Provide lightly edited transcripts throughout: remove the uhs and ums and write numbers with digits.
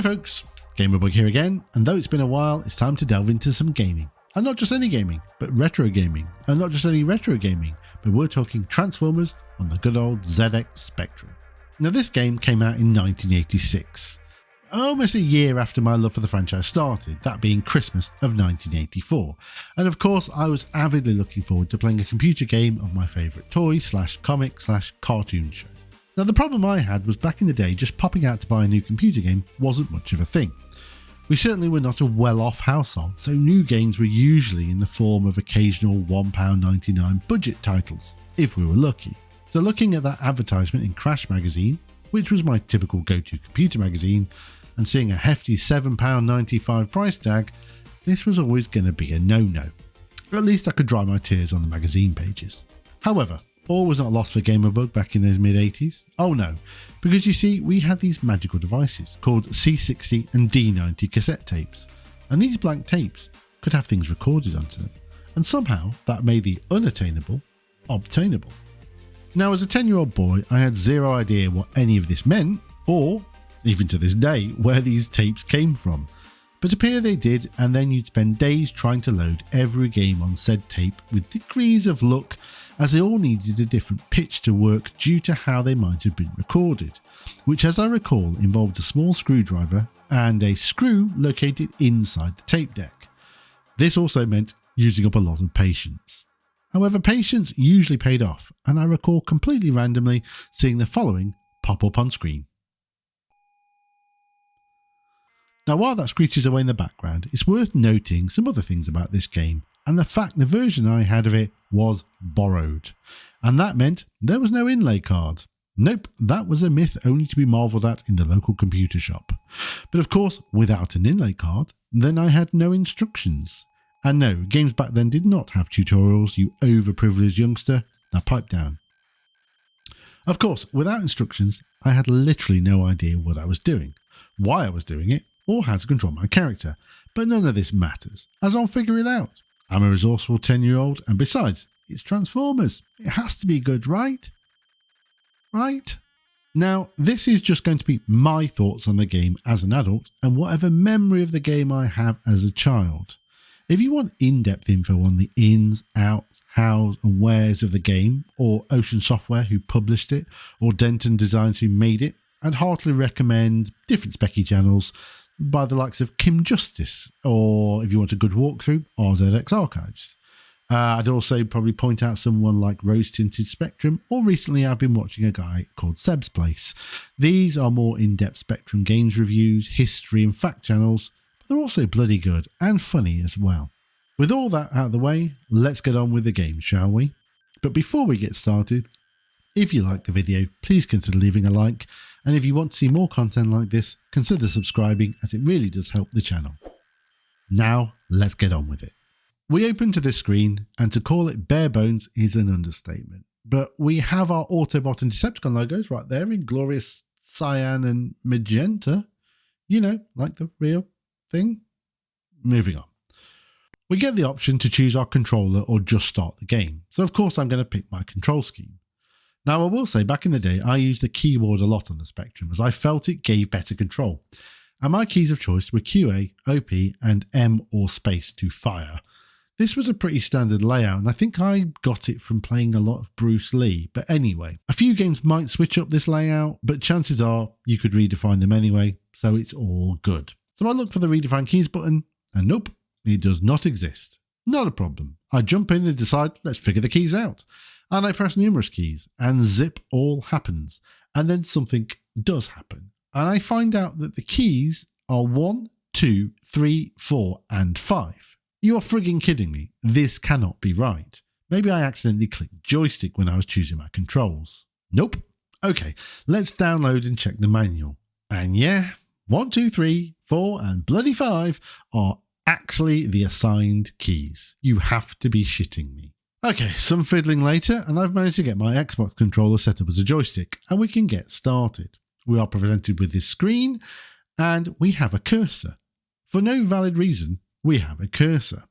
Hi folks, GamerBug here again, and though it's been a while, it's time to delve into some gaming. And not just any gaming, but retro gaming. And not just any retro gaming, but we're talking Transformers on the good old ZX Spectrum. Now this game came out in 1986, almost a year after my love for the franchise started, that being Christmas of 1984. And of course I was avidly looking forward to playing a computer game of my favourite toy / comic / cartoon show. Now the problem I had was back in the day just popping out to buy a new computer game wasn't much of a thing. We certainly were not a well-off household, so new games were usually in the form of occasional £1.99 budget titles, if we were lucky. So looking at that advertisement in Crash magazine, which was my typical go-to computer magazine, and seeing a hefty £7.95 price tag, this was always going to be a no-no. At least I could dry my tears on the magazine pages. However, all was not lost for GamerBug back in those mid-80s. Oh no, because you see, we had these magical devices called C60 and D90 cassette tapes, and these blank tapes could have things recorded onto them, and somehow that made the unattainable obtainable. Now as a 10-year-old boy, I had zero idea what any of this meant, or, even to this day, where these tapes came from. But appear they did, and then you'd spend days trying to load every game on said tape with degrees of luck, as they all needed a different pitch to work due to how they might have been recorded, which as I recall involved a small screwdriver and a screw located inside the tape deck. This also meant using up a lot of patience. However, patience usually paid off, and I recall completely randomly seeing the following pop up on screen. Now while that screeches away in the background, it's worth noting some other things about this game, and the fact the version I had of it was borrowed. And that meant there was no inlay card. Nope, that was a myth only to be marvelled at in the local computer shop. But of course, without an inlay card, then I had no instructions. And no, games back then did not have tutorials, you overprivileged youngster. Now pipe down. Of course, without instructions, I had literally no idea what I was doing, why I was doing it, or how to control my character. But none of this matters, as I'll figure it out. I'm a resourceful 10-year-old, and besides, it's Transformers. It has to be good, right? Right? Now, this is just going to be my thoughts on the game as an adult, and whatever memory of the game I have as a child. If you want in-depth info on the ins, outs, hows and wheres of the game, or Ocean Software who published it, or Denton Designs who made it, I'd heartily recommend different specky channels by the likes of Kim Justice, or if you want a good walkthrough, RZX Archives. I'd also probably point out someone like Rose Tinted Spectrum, or recently I've been watching a guy called Seb's Place. These are more in-depth Spectrum games reviews, history and fact channels, but they're also bloody good and funny as well. With all that out of the way, let's get on with the game, shall we? But before we get started, if you like the video, please consider leaving a like, and if you want to see more content like this, consider subscribing, as it really does help the channel. Now, let's get on with it. We open to this screen, and to call it bare bones is an understatement. But we have our Autobot and Decepticon logos right there in glorious cyan and magenta. You know, like the real thing. Moving on. We get the option to choose our controller or just start the game. So of course I'm going to pick my control scheme. Now I will say back in the day I used the keyboard a lot on the Spectrum as I felt it gave better control. And my keys of choice were QA, OP and M or space to fire. This was a pretty standard layout, and I think I got it from playing a lot of Bruce Lee. But anyway, a few games might switch up this layout, but chances are you could redefine them anyway, so it's all good. So I look for the redefine keys button, and nope, it does not exist. Not a problem. I jump in and decide, let's figure the keys out. And I press numerous keys, and zip, all happens. And then something does happen. And I find out that the keys are 1, 2, 3, 4, and 5. You are frigging kidding me. This cannot be right. Maybe I accidentally clicked joystick when I was choosing my controls. Nope. Okay, let's download and check the manual. And yeah, 1, 2, 3, 4, and bloody 5 are actually the assigned keys. You have to be shitting me. Okay, some fiddling later, and I've managed to get my Xbox controller set up as a joystick, and we can get started. We are presented with this screen, and we have a cursor. For no valid reason, we have a cursor.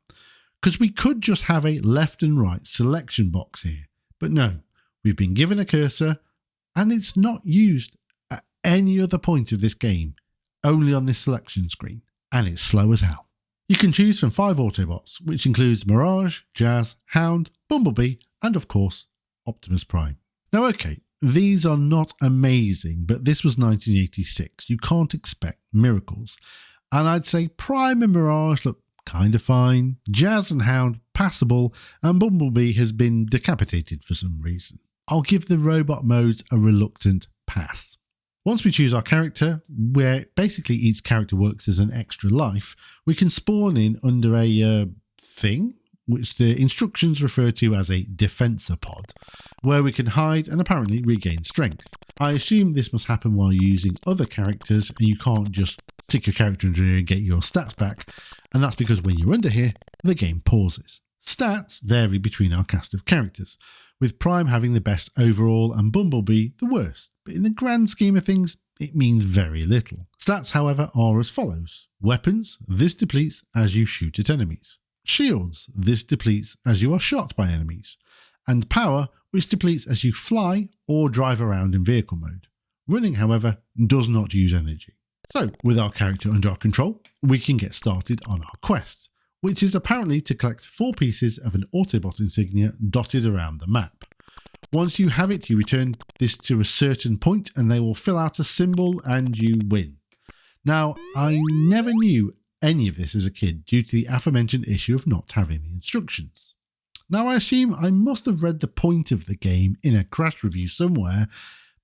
Because we could just have a left and right selection box here, but no, we've been given a cursor, and it's not used at any other point of this game, only on this selection screen, and it's slow as hell. You can choose from 5 Autobots, which includes Mirage, Jazz, Hound, Bumblebee, and of course, Optimus Prime. Now okay, these are not amazing, but this was 1986. You can't expect miracles. And I'd say Prime and Mirage look kind of fine, Jazz and Hound passable, and Bumblebee has been decapitated for some reason. I'll give the robot modes a reluctant pass. Once we choose our character, where basically each character works as an extra life, we can spawn in under a thing, which the instructions refer to as a defensor pod, where we can hide and apparently regain strength. I assume this must happen while using other characters, and you can't just stick your character under here and get your stats back, and that's because when you're under here, the game pauses. Stats vary between our cast of characters, with Prime having the best overall and Bumblebee the worst, but in the grand scheme of things, it means very little. Stats, however, are as follows. Weapons, this depletes as you shoot at enemies. Shields, this depletes as you are shot by enemies. And power, which depletes as you fly or drive around in vehicle mode. Running, however, does not use energy. So, with our character under our control, we can get started on our quest, which is apparently to collect 4 pieces of an Autobot insignia dotted around the map. Once you have it, you return this to a certain point and they will fill out a symbol and you win. Now, I never knew any of this as a kid due to the aforementioned issue of not having the instructions. Now, I assume I must have read the point of the game in a crash review somewhere,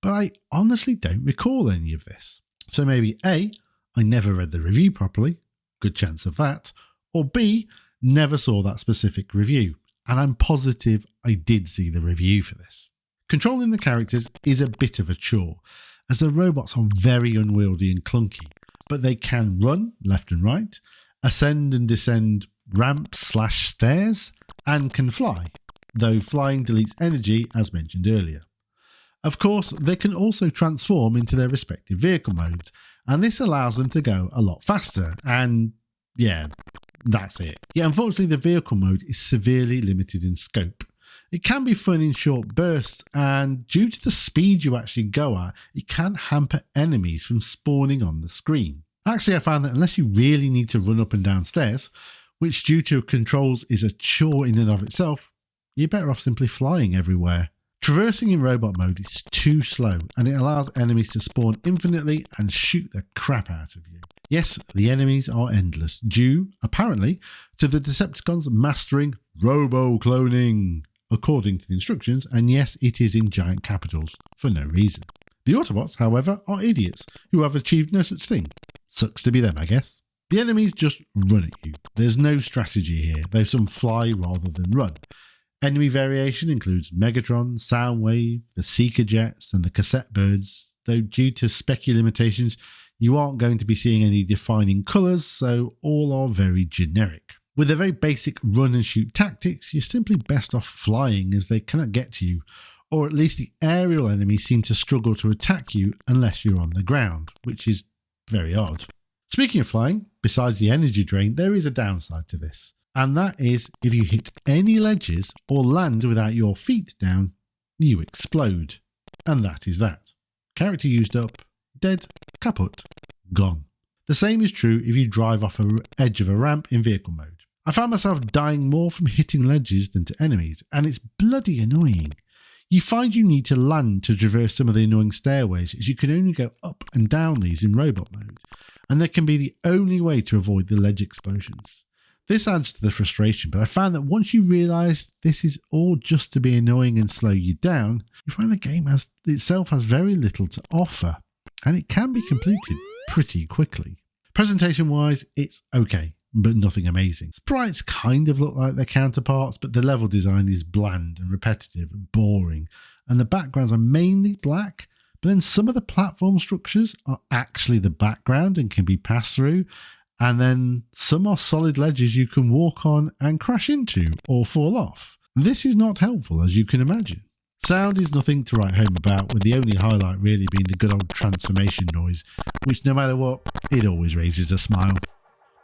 but I honestly don't recall any of this. So maybe A, I never read the review properly, good chance of that, or B, never saw that specific review, and I'm positive I did see the review for this. Controlling the characters is a bit of a chore, as the robots are very unwieldy and clunky, but they can run left and right, ascend and descend ramps/stairs, and can fly, though flying deletes energy as mentioned earlier. Of course, they can also transform into their respective vehicle modes, and this allows them to go a lot faster, and yeah, that's it. Yet unfortunately the vehicle mode is severely limited in scope. It can be fun in short bursts, and due to the speed you actually go at, it can hamper enemies from spawning on the screen. Actually, I found that unless you really need to run up and down stairs, which due to controls is a chore in and of itself, you're better off simply flying everywhere. Traversing in robot mode is too slow, and it allows enemies to spawn infinitely and shoot the crap out of you. Yes, the enemies are endless, due, apparently, to the Decepticons mastering robo-cloning, according to the instructions, and yes, it is in giant capitals, for no reason. The Autobots, however, are idiots, who have achieved no such thing. Sucks to be them, I guess. The enemies just run at you. There's no strategy here, though some fly rather than run. Enemy variation includes Megatron, Soundwave, the Seeker Jets, and the Cassette Birds, though due to specky limitations, you aren't going to be seeing any defining colours, so all are very generic. With their very basic run and shoot tactics, you're simply best off flying as they cannot get to you, or at least the aerial enemies seem to struggle to attack you unless you're on the ground, which is very odd. Speaking of flying, besides the energy drain, there is a downside to this. And that is, if you hit any ledges or land without your feet down, you explode. And that is that. Character used up, dead, kaput, gone. The same is true if you drive off the edge of a ramp in vehicle mode. I found myself dying more from hitting ledges than to enemies, and it's bloody annoying. You find you need to land to traverse some of the annoying stairways, as you can only go up and down these in robot mode, and they can be the only way to avoid the ledge explosions. This adds to the frustration, but I found that once you realise this is all just to be annoying and slow you down, you find the game itself has very little to offer, and it can be completed pretty quickly. Presentation-wise, it's okay, but nothing amazing. Sprites kind of look like their counterparts, but the level design is bland and repetitive and boring, and the backgrounds are mainly black, but then some of the platform structures are actually the background and can be passed through, and then some are solid ledges you can walk on and crash into or fall off. This is not helpful, as you can imagine. Sound is nothing to write home about, with the only highlight really being the good old transformation noise, which no matter what, it always raises a smile.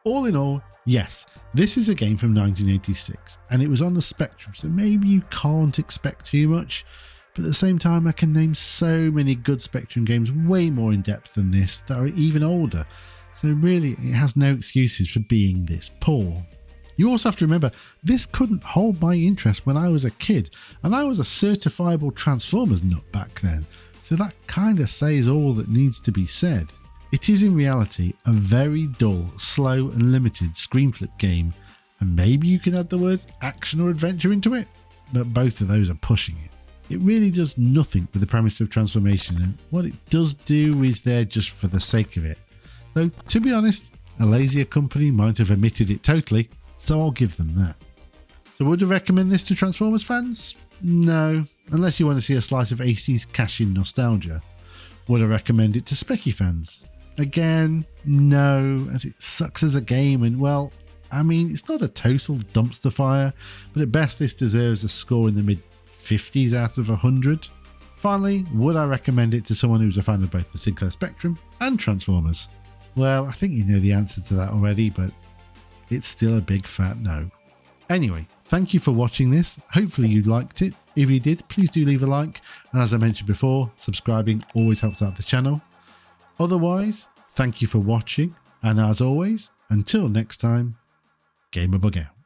All in all, yes, this is a game from 1986, and it was on the Spectrum, so maybe you can't expect too much, But at the same time, I can name so many good Spectrum games way more in depth than this that are even older. So really, it has no excuses for being this poor. You also have to remember, this couldn't hold my interest when I was a kid, and I was a certifiable Transformers nut back then. So that kind of says all that needs to be said. It is in reality a very dull, slow and limited screen flip game, and maybe you can add the words action or adventure into it, but both of those are pushing it. It really does nothing with the premise of transformation, and what it does do is there just for the sake of it. Though, to be honest, a lazier company might have omitted it totally, so I'll give them that. So would I recommend this to Transformers fans? No, unless you want to see a slice of AC's cash-in nostalgia. Would I recommend it to Specky fans? Again, no, as it sucks as a game, and well, I mean, it's not a total dumpster fire, but at best this deserves a score in the mid-50s out of 100. Finally, would I recommend it to someone who's a fan of both the Sinclair Spectrum and Transformers? Well, I think you know the answer to that already, but it's still a big fat no. Anyway, thank you for watching this. Hopefully you liked it. If you did, please do leave a like. And as I mentioned before, subscribing always helps out the channel. Otherwise, thank you for watching. And as always, until next time, GamerBugUK.